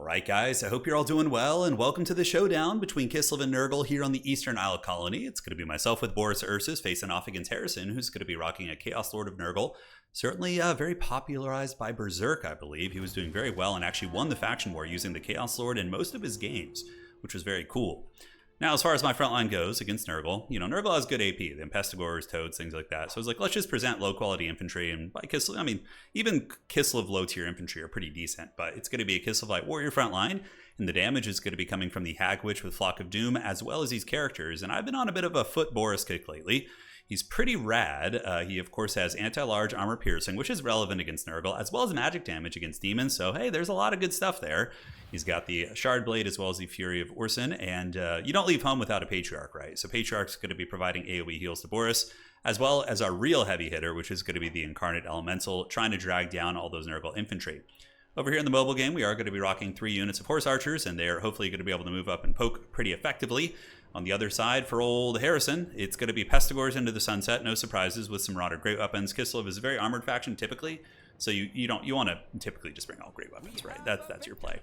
Alright guys, I hope you're all doing well, and welcome to the showdown between Kislev and Nurgle here on the Eastern Isle Colony. It's going to be myself with Boris Ursus facing off against Harrison, who's going to be rocking a Chaos Lord of Nurgle. Certainly very popularized by Berserk, I believe. He was doing very well and actually won the faction war using the Chaos Lord in most of his games, which was very cool. Now, as far as my front line goes against Nurgle, Nurgle has good AP, the Pestigors, Toads, things like that. So I was like, let's just present low-quality infantry, and by Kislev, I mean, even Kislev low-tier infantry are pretty decent, but it's going to be a Kislevite warrior front line, and the damage is going to be coming from the Hag Witch with Flock of Doom, as well as these characters, and I've been on a bit of a foot Boris kick lately. He's pretty rad. He, of course, has anti-large armor piercing, which is relevant against Nurgle, as well as magic damage against demons. So, hey, there's a lot of good stuff there. He's got the Shard Blade as well as the Fury of Orson. And you don't leave home without a Patriarch, right? So Patriarch's going to be providing AoE heals to Boris, as well as our real heavy hitter, which is going to be the Incarnate Elemental, trying to drag down all those Nurgle infantry. Over here in the mobile game, we are going to be rocking 3 units of Horse Archers, and they are hopefully going to be able to move up and poke pretty effectively. On the other side, for old Harrison, it's going to be Pestigors into the sunset, no surprises, with some Marauder great weapons. Kislev is a very armored faction typically, so you want to typically just bring all great weapons, right? That's your play.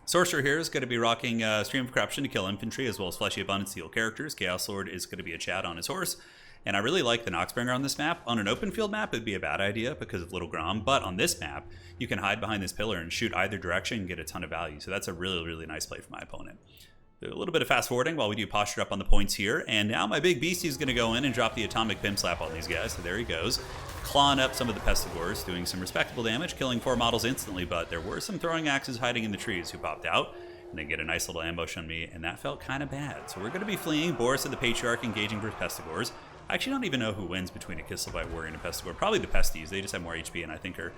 Sorcerer here is going to be rocking Stream of Corruption to kill infantry, as well as Fleshy Abundance to heal characters. Chaos Lord is going to be a Chad on his horse. And I really like the Noxbringer on this map. On an open field map, it'd be a bad idea because of Little Grom. But on this map, you can hide behind this pillar and shoot either direction and get a ton of value. So that's a really, really nice play for my opponent. Do a little bit of fast forwarding while we do posture up on the points here. And now my big beastie is going to go in and drop the Atomic Pim Slap on these guys. So there he goes. Clawing up some of the Pestigors, doing some respectable damage, killing 4 models instantly. But there were some throwing axes hiding in the trees who popped out. And they get a nice little ambush on me, and that felt kind of bad. So we're going to be fleeing. Boris and the Patriarch engaging for Pestigors. I actually don't even know who wins between a Kislevite warrior and a Pestigor. Probably the Pesties. They just have more HP and I think are,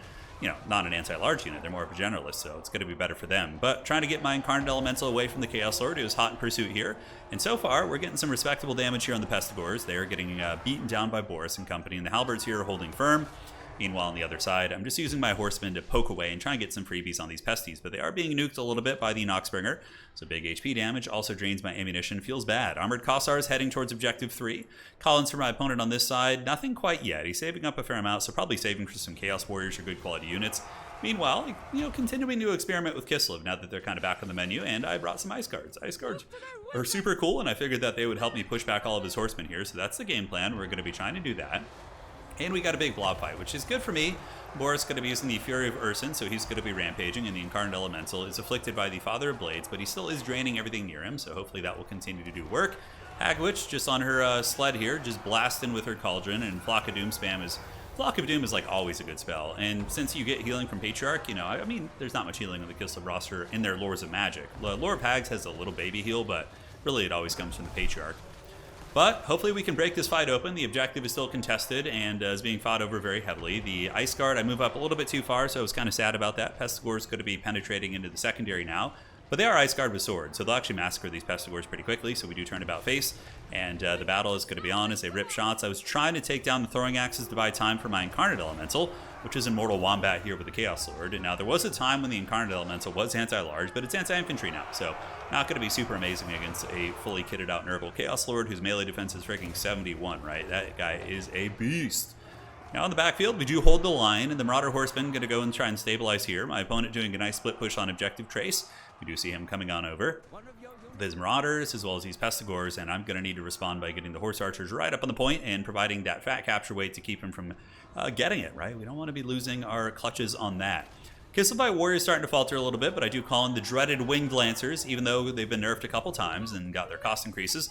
not an anti-large unit. They're more of a generalist, so it's going to be better for them. But trying to get my Incarnate Elemental away from the Chaos Lord, who's hot in pursuit here. And so far, we're getting some respectable damage here on the Pestigors. They are getting beaten down by Boris and company, and the Halberds here are holding firm. Meanwhile, on the other side, I'm just using my horsemen to poke away and try and get some freebies on these pesties, but they are being nuked a little bit by the Noxbringer, so big HP damage, also drains my ammunition, feels bad. Armored Kossars heading towards Objective 3. Collins for my opponent on this side, nothing quite yet. He's saving up a fair amount, so probably saving for some Chaos Warriors or good quality units. Meanwhile, continuing to experiment with Kislev now that they're kind of back on the menu, and I brought some Ice Guards. Ice Guards are super cool, and I figured that they would help me push back all of his horsemen here, so that's the game plan. We're going to be trying to do that. And we got a big blob fight, which is good for me. Boris is going to be using the Fury of Urson, so he's going to be rampaging, and the Incarnate Elemental is afflicted by the Father of Blades, but he still is draining everything near him, so hopefully that will continue to do work. Hag Witch just on her sled here, just blasting with her Cauldron, and Flock of Doom spam is... Flock of Doom is like always a good spell, and since you get healing from Patriarch, I mean, there's not much healing on the Kislev roster in their Lores of Magic. Lore of Hags has a little baby heal, but really it always comes from the Patriarch. But hopefully we can break this fight open. The objective is still contested and is being fought over very heavily. The Ice Guard, I move up a little bit too far, so I was kind of sad about that. Pestigor is going to be penetrating into the secondary now. But they are Ice Guard with swords, so they'll actually massacre these Pestigors pretty quickly, so we do turn about face. And the battle is going to be on as they rip shots. I was trying to take down the throwing axes to buy time for my Incarnate Elemental, which is Immortal Wombat here with the Chaos Lord. And now, there was a time when the Incarnate Elemental was anti-large, but it's anti-infantry now, so not going to be super amazing against a fully kitted out Nurgle Chaos Lord whose melee defense is freaking 71, right? That guy is a beast. Now on the backfield, we do hold the line, and the Marauder Horseman going to go and try and stabilize here. My opponent doing a nice split push on Objective Trace. We do see him coming on over. There's Marauders as well as these Pestigors, and I'm going to need to respond by getting the Horse Archers right up on the point and providing that fat capture weight to keep him from getting it, right? We don't want to be losing our clutches on that. Kislevite Warrior is starting to falter a little bit, but I do call in the dreaded Winged Lancers, even though they've been nerfed a couple times and got their cost increases.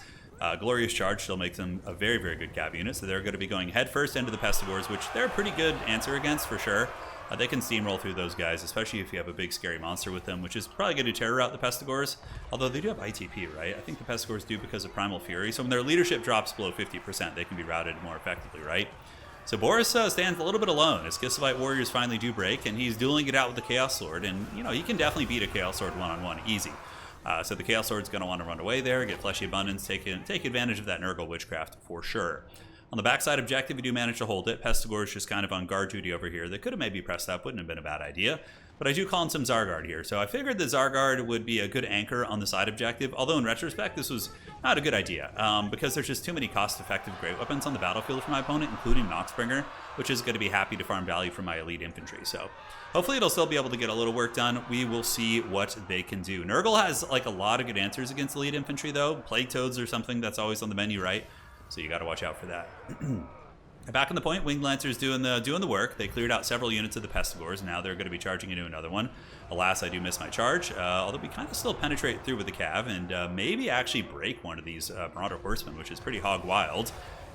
Glorious Charge still makes them a very, very good cav unit, so they're going to be going headfirst into the Pestigors, which they're a pretty good answer against for sure. They can steamroll through those guys, especially if you have a big scary monster with them, which is probably going to terror out the Pestigors, although they do have ITP, right? I think the Pestigors do because of Primal Fury, so when their leadership drops below 50%, they can be routed more effectively, right? So Boris stands a little bit alone as Kislevite Warriors finally do break, and he's dueling it out with the Chaos Lord, and, he can definitely beat a Chaos Lord one-on-one, easy. So the Chaos Lord's going to want to run away there, get Fleshy Abundance, take advantage of that Nurgle Witchcraft for sure. On the backside objective, we do manage to hold it. Pestigor is just kind of on guard duty over here. They could have maybe pressed up, wouldn't have been a bad idea. but I do call in some Zargard here. So I figured the Zargard would be a good anchor on the side objective, although in retrospect this was not a good idea, because there's just too many cost-effective great weapons on the battlefield for my opponent, including Noxbringer, which is going to be happy to farm value from my elite infantry. So hopefully it'll still be able to get a little work done. We will see what they can do. Nurgle has like a lot of good answers against elite infantry though. Plague Toads or something that's always on the menu, right? So you got to watch out for that. Back on the point, Winged Lancers doing the work. They cleared out several units of the Pestigors. Now they're going to be charging into another one. Alas, I do miss my charge, although we kind of still penetrate through with the Cav and maybe actually break one of these Marauder Horsemen, which is pretty hog wild.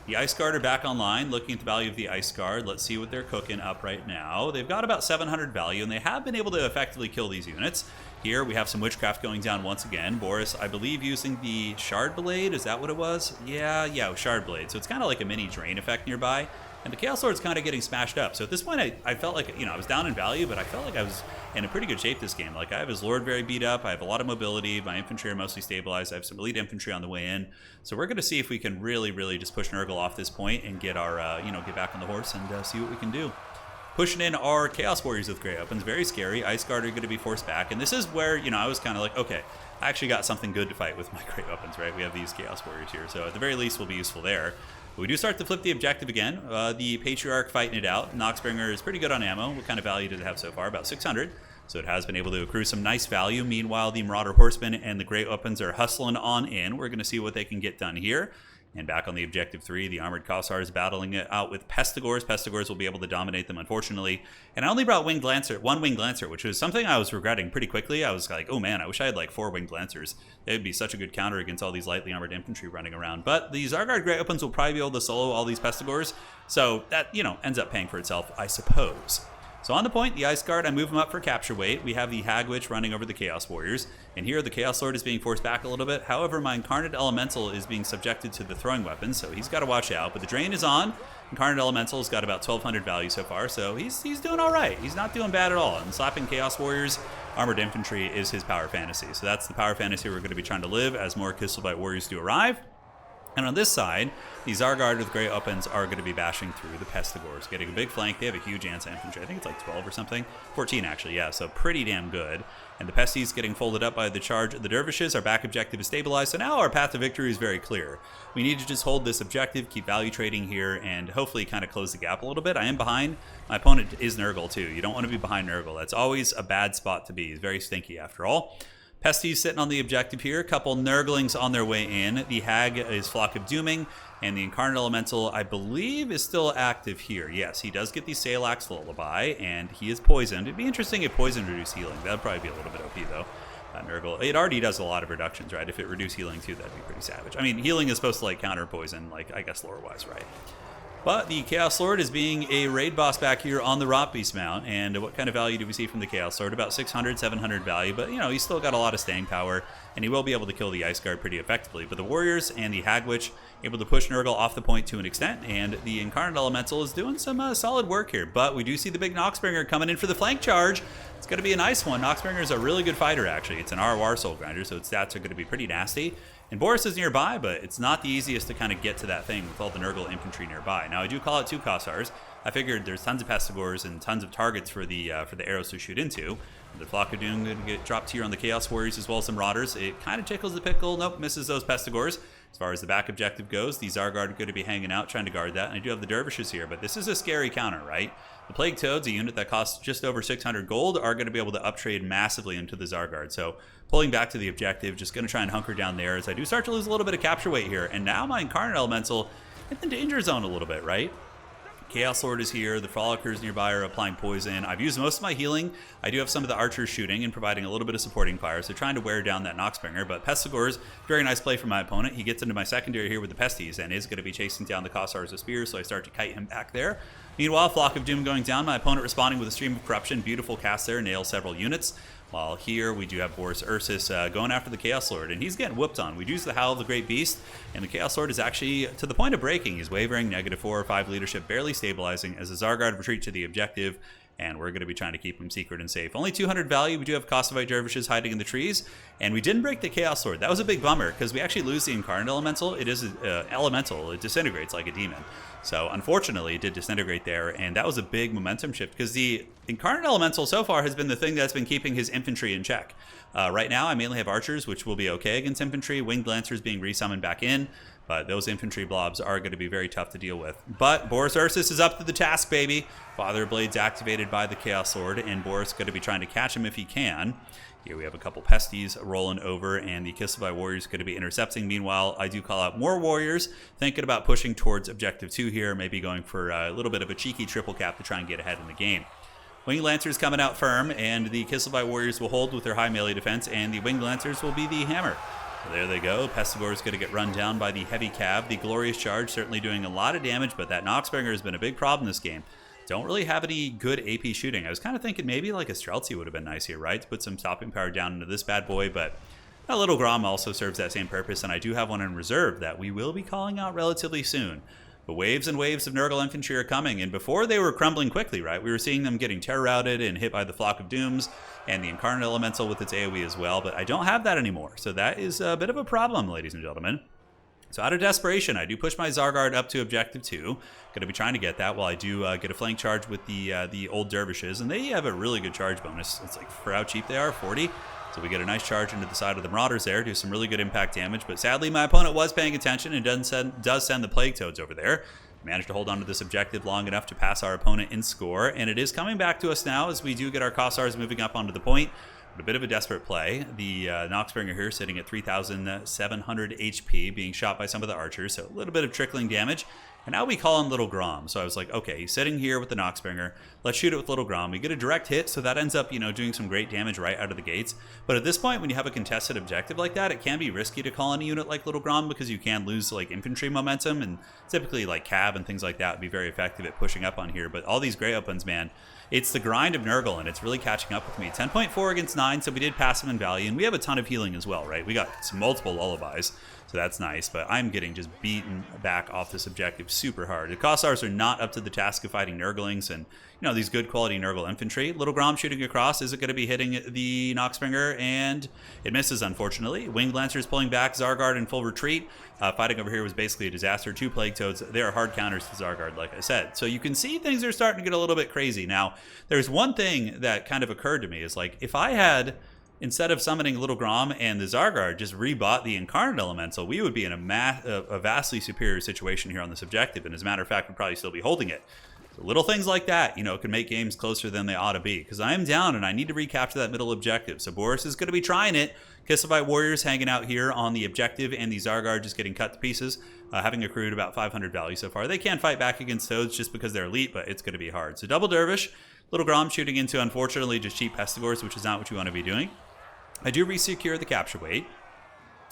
The Ice Guard are back online, looking at the value of the Ice Guard. Let's see what they're cooking up right now. They've got about 700 value, and they have been able to effectively kill these units. Here we have some Witchcraft going down once again. Boris, I believe, using the Shard Blade. Is that what it was? Yeah, Shard Blade. So it's kind of like a mini drain effect nearby. And the Chaos Lord's kind of getting smashed up. So at this point, I felt like, I was down in value, but I felt like I was in a pretty good shape this game. Like, I have his Lord very beat up. I have a lot of mobility. My infantry are mostly stabilized. I have some elite infantry on the way in. So we're going to see if we can really, really just push Nurgle off this point and get our, get back on the horse and see what we can do. Pushing in our Chaos Warriors with Grey Weapons. Very scary. Ice Guard are going to be forced back. And this is where, I was kind of like, okay, I actually got something good to fight with my Grey Weapons, right? We have these Chaos Warriors here. So at the very least, will be useful there. But we do start to flip the objective again. The Patriarch fighting it out. Noxbringer is pretty good on ammo. What kind of value did it have so far? About 600. So it has been able to accrue some nice value. Meanwhile, the Marauder Horsemen and the Great Weapons are hustling on in. We're going to see what they can get done here. And back on the objective 3, the Armored Cossars battling it out with Pestigors. Pestigors will be able to dominate them, unfortunately. And I only brought one Winged Lancer, which was something I was regretting pretty quickly. I was like, oh man, I wish I had like 4 Winged Lancers. It would be such a good counter against all these lightly armored infantry running around. But the Zargard Great Weapons will probably be able to solo all these Pestigors. So that, ends up paying for itself, I suppose. So on the point, the Ice Guard, I move him up for capture weight. We have the Hag Witch running over the Chaos Warriors. And here the Chaos Lord is being forced back a little bit. However, my Incarnate Elemental is being subjected to the throwing weapons, so he's got to watch out. But the drain is on. Incarnate Elemental's got about 1,200 value so far, so he's doing all right. He's not doing bad at all. And slapping Chaos Warriors, Armored Infantry is his power fantasy. So that's the power fantasy we're going to be trying to live as more Kislev Warriors do arrive. And on this side, the Zargard with Great Weapons are going to be bashing through the Pestigors, getting a big flank. They have a huge anti-infantry. I think it's like 12 or something. 14, actually, yeah, so pretty damn good. And the Pesties getting folded up by the charge of the Dervishes. Our back objective is stabilized, so now our path to victory is very clear. We need to just hold this objective, keep value trading here, and hopefully kind of close the gap a little bit. I am behind. My opponent is Nurgle, too. You don't want to be behind Nurgle. That's always a bad spot to be. He's very stinky, after all. Pesties sitting on the objective here. A couple Nurglings on their way in. The Hag is Flock of Dooming, and the Incarnate Elemental, I believe, is still active here. Yes, he does get the Salax Lullaby, and he is poisoned. It'd be interesting if poison reduced healing. That'd probably be a little bit OP, though. Nurgle, it already does a lot of reductions, right? If it reduced healing, too, that'd be pretty savage. I mean, healing is supposed to, like, counter poison, like, I guess lore-wise, right? But the Chaos Lord is being a raid boss back here on the Rot Beast mount. And what kind of value do we see from the Chaos Lord? About 600, 700 value. But, he's still got a lot of staying power. And he will be able to kill the Ice Guard pretty effectively. But the Warriors and the Hag Witch able to push Nurgle off the point to an extent. And the Incarnate Elemental is doing some solid work here. But we do see the big Noxbringer coming in for the flank charge. It's going to be a nice one. Noxbringer is a really good fighter, actually. It's an ROR Soul Grinder, so its stats are going to be pretty nasty. And Boris is nearby, but it's not the easiest to kind of get to that thing with all the Nurgle infantry nearby. Now, I do call out 2 Cossars. I figured there's tons of Pestigors and tons of targets for the arrows to shoot into. The Flock of Doom going to get dropped here on the Chaos Warriors as well as some Marauders. It kind of tickles the pickle. Nope, misses those Pestigors. As far as the back objective goes, the Zargard are going to be hanging out, trying to guard that. And I do have the Dervishes here, but this is a scary counter, right? The Plague Toads, a unit that costs just over 600 gold, are going to be able to uptrade massively into the Zargard. So pulling back to the objective, just going to try and hunker down there as I do start to lose a little bit of capture weight here. And now my Incarnate Elemental in the danger zone a little bit, right? Chaos Lord is here. The Frolickers nearby are applying poison. I've used most of my healing. I do have some of the archers shooting and providing a little bit of supporting fire, so trying to wear down that Noxbringer. But Pestigors, very nice play from my opponent. He gets into my secondary here with the Pesties and is going to be chasing down the Cossars with spears, so I start to kite him back there. Meanwhile, Flock of Doom going down. My opponent responding with a Stream of Corruption. Beautiful cast there, nails several units. While here we do have Boris Ursus going after the Chaos Lord, and he's getting whooped on. We use the Howl of the Great Beast, and the Chaos Lord is actually to the point of breaking. He's wavering, -4 or -5 leadership, barely stabilizing as the Zargard retreat to the objective. and we're going to be trying to keep them secret and safe. Only 200 value. We do have Kosovite dervishes hiding in the trees, and we didn't break the Chaos Lord. That was a big bummer, because we actually lose the Incarnate Elemental. It is elemental. It disintegrates like a demon. So unfortunately, it did disintegrate there, and that was a big momentum shift, because the Incarnate Elemental so far has been the thing that's been keeping his infantry in check. Right now, I mainly have archers, which will be okay against infantry. Winged Lancers being resummoned back in, but those infantry blobs are going to be very tough to deal with. But Boris Ursus is up to the task, baby. Father Blades activated by the Chaos Lord, and Boris is going to be trying to catch him if he can. Here we have a couple pesties rolling over, and the Kislev warriors going to be intercepting. Meanwhile, I do call out more warriors, thinking about pushing towards Objective 2 here, maybe going for a little bit of a cheeky triple cap to try and get ahead in the game. Winged Lancers coming out firm, and the Kislev warriors will hold with their high melee defense, and the Winged Lancers will be the hammer. There they go. Pestigore is going to get run down by the heavy cav. The Glorious Charge certainly doing a lot of damage, but that Noxbringer has been a big problem this game. Don't really have any good AP shooting. I was kind of thinking maybe like a Streltsy would have been nice here, right? To put some stopping power down into this bad boy, but a little Grom also serves that same purpose, and I do have one in reserve that we will be calling out relatively soon. But waves and waves of Nurgle infantry are coming, and before they were crumbling quickly, right? We were seeing them getting terror routed and hit by the Flock of Dooms and the Incarnate Elemental with its AoE as well, but I don't have that anymore. So that is a bit of a problem, ladies and gentlemen. So out of desperation, I do push my Zargard up to Objective 2. Going to be trying to get that while I do get a flank charge with the old dervishes, and they have a really good charge bonus. It's like, for how cheap they are, 40. So we get a nice charge into the side of the Marauders there, do some really good impact damage, but sadly my opponent was paying attention and does send the Plague Toads over there. Managed to hold on to this objective long enough to pass our opponent in score, and it is coming back to us now as we do get our Kossars moving up onto the point. But a bit of a desperate play. The Noxbringer here sitting at 3,700 HP, being shot by some of the archers, so a little bit of trickling damage. And now we call on Little Grom. So I was like, okay, he's sitting here with the Noxbringer. Let's shoot it with Little Grom. We get a direct hit, so that ends up, doing some great damage right out of the gates. But at this point, when you have a contested objective like that, it can be risky to call on a unit like Little Grom because you can lose like infantry momentum, and typically like Cav and things like that would be very effective at pushing up on here. But all these Grey Opens, man, it's the grind of Nurgle, and it's really catching up with me. 10.4 against 9, so we did pass him in value, and we have a ton of healing as well, right? We got some multiple lullabies, so that's nice, but I'm getting just beaten back off this objective super hard. The Kossars are not up to the task of fighting Nurglings and, these good quality Nurgle infantry. Little Grom shooting across. Is it going to be hitting the Noxbringer? And it misses, unfortunately. Winged Lancers pulling back. Zargard in full retreat. Fighting over here was basically a disaster. 2 Plague Toads. They are hard counters to Zargard, like I said. So you can see things are starting to get a little bit crazy. Now, there's one thing that kind of occurred to me is like, if I had, instead of summoning Little Grom and the Zargard, just rebought the Incarnate Elemental, we would be in a vastly superior situation here on this objective. And as a matter of fact, we'd probably still be holding it. So little things like that, can make games closer than they ought to be. Because I am down and I need to recapture that middle objective. So Boris is going to be trying it. Kislev warriors hanging out here on the objective, and the Zargard just getting cut to pieces, having accrued about 500 value so far. They can fight back against Toads just because they're elite, but it's going to be hard. So double Dervish, Little Grom shooting into, unfortunately, just cheap Pestigores, which is not what you want to be doing. I do resecure the capture weight.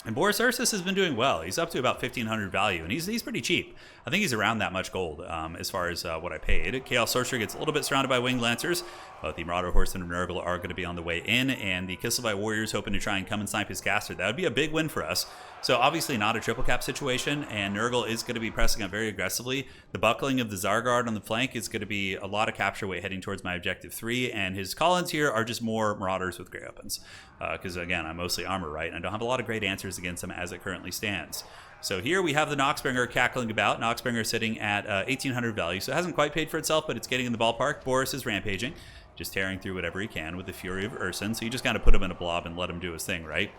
And Boris Ursus has been doing well. He's up to about 1,500 value, and he's pretty cheap. I think he's around that much gold as far as what I paid. Chaos Sorcerer gets a little bit surrounded by Winged Lancers. Both the Marauder Horsemen and Nurgle are going to be on the way in, and the Kislev Warriors hoping to try and come and snipe his caster. That would be a big win for us. So obviously not a triple cap situation, and Nurgle is going to be pressing up very aggressively. The buckling of the Zargard on the flank is going to be a lot of capture weight heading towards my objective 3, and his call-ins here are just more Marauders with Grey Opens. Because again, I'm mostly armor, right? And I don't have a lot of great answers against him as it currently stands. So here we have the Noxbringer cackling about. Noxbringer sitting at 1,800 value, so it hasn't quite paid for itself, but it's getting in the ballpark. Boris is rampaging, just tearing through whatever he can with the Fury of Ursun. So you just kind of put him in a blob and let him do his thing, right?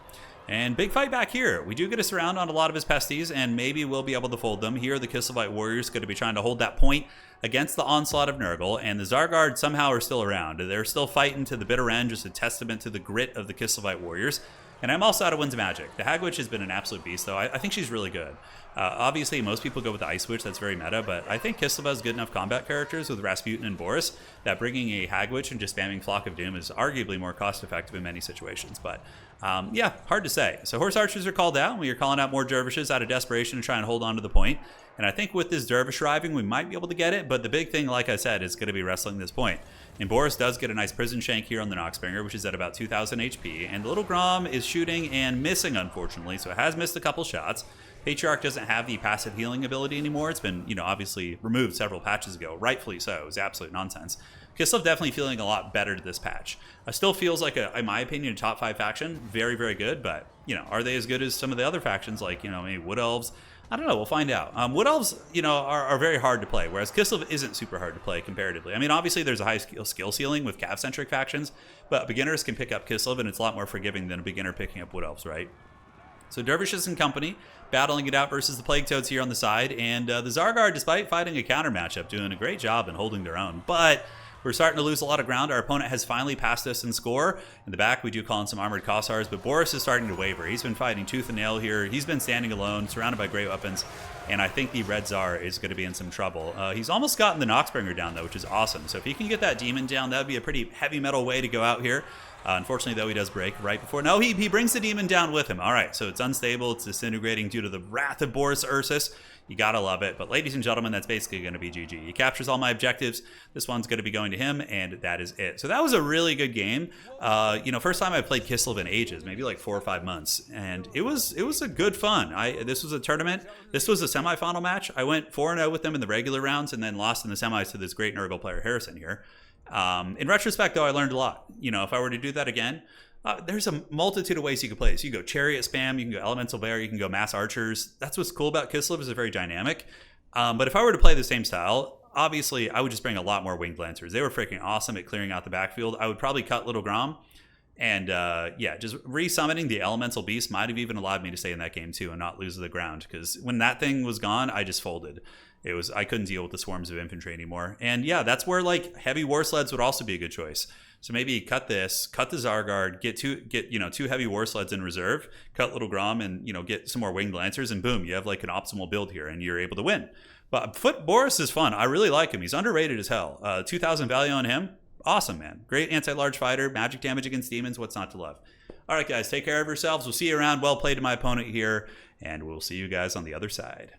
And big fight back here. We do get a surround on a lot of his pesties, and maybe we'll be able to fold them. Here, the Kislevite warriors going to be trying to hold that point against the onslaught of Nurgle, and the Zargard somehow are still around. They're still fighting to the bitter end, just a testament to the grit of the Kislevite warriors. And I'm also out of Winds of Magic. The Hag Witch has been an absolute beast, though. I think she's really good. Obviously, most people go with the Ice Witch. That's very meta, but I think Kislev has good enough combat characters with Rasputin and Boris that bringing a Hag Witch and just spamming Flock of Doom is arguably more cost-effective in many situations. But, yeah, hard to say. So Horse Archers are called out. We are calling out more Dervishes out of desperation to try and hold on to the point. And I think with this Dervish arriving, we might be able to get it. But the big thing, like I said, is going to be wrestling this point. And Boris does get a nice prison shank here on the Noxbringer, which is at about 2,000 HP. And the Little Grom is shooting and missing, unfortunately. So it has missed a couple shots. Patriarch doesn't have the passive healing ability anymore. It's been, obviously removed several patches ago. Rightfully so. It was absolute nonsense. Kislev definitely feeling a lot better to this patch. Still feels like, in my opinion, a top 5 faction. Very, very good, but, you know, are they as good as some of the other factions, like, you know, maybe Wood Elves? I don't know. We'll find out. Wood Elves, you know, are very hard to play, whereas Kislev isn't super hard to play comparatively. I mean, obviously there's a high skill ceiling with Cav-centric factions, but beginners can pick up Kislev, and it's a lot more forgiving than a beginner picking up Wood Elves, right? So Dervishes and company battling it out versus the Plague Toads here on the side, and the Zargar, despite fighting a counter matchup, doing a great job and holding their own. But we're starting to lose a lot of ground. Our opponent has finally passed us in score. In the back, we do call in some armored Kossars, but Boris is starting to waver. He's been fighting tooth and nail here. He's been standing alone, surrounded by great weapons, and I think the Red Tsar is going to be in some trouble. He's almost gotten the Noxbringer down, though, which is awesome. So if he can get that demon down, that would be a pretty heavy metal way to go out here. Unfortunately, though, he does break right before. No, he brings the demon down with him. All right, so it's unstable. It's disintegrating due to the wrath of Boris Ursus. You gotta love it. But ladies and gentlemen, that's basically going to be GG. He captures all my objectives. This one's going to be going to him, and that is it. So that was a really good game. You know, first time I played Kislev in ages, maybe like 4 or 5 months, and it was a good fun. This was a tournament. This was a semifinal match. I went 4-0 with them in the regular rounds, and then lost in the semis to this great Nurgle player Harrison here. In retrospect, though, I learned a lot. You know, if I were to do that again, there's a multitude of ways you can play this. You can go Chariot spam, you can go Elemental Bear, you can go Mass Archers. That's what's cool about Kislev, is it's very dynamic. But if I were to play the same style, obviously I would just bring a lot more Winged Lancers. They were freaking awesome at clearing out the backfield. I would probably cut Little Grom. And yeah, just resummoning the Elemental Beast might have even allowed me to stay in that game too and not lose the ground. Because when that thing was gone, I just folded. I couldn't deal with the swarms of infantry anymore. And yeah, that's where like heavy war sleds would also be a good choice. So maybe cut the Zarguard, get two heavy war sleds in reserve, cut Little Grom, and get some more Winged Lancers, and boom, you have like an optimal build here, and you're able to win. But Foot Boris is fun. I really like him. He's underrated as hell. 2,000 value on him. Awesome, man. Great anti-large fighter, magic damage against demons. What's not to love? All right, guys, take care of yourselves. We'll see you around. Well played to my opponent here, and we'll see you guys on the other side.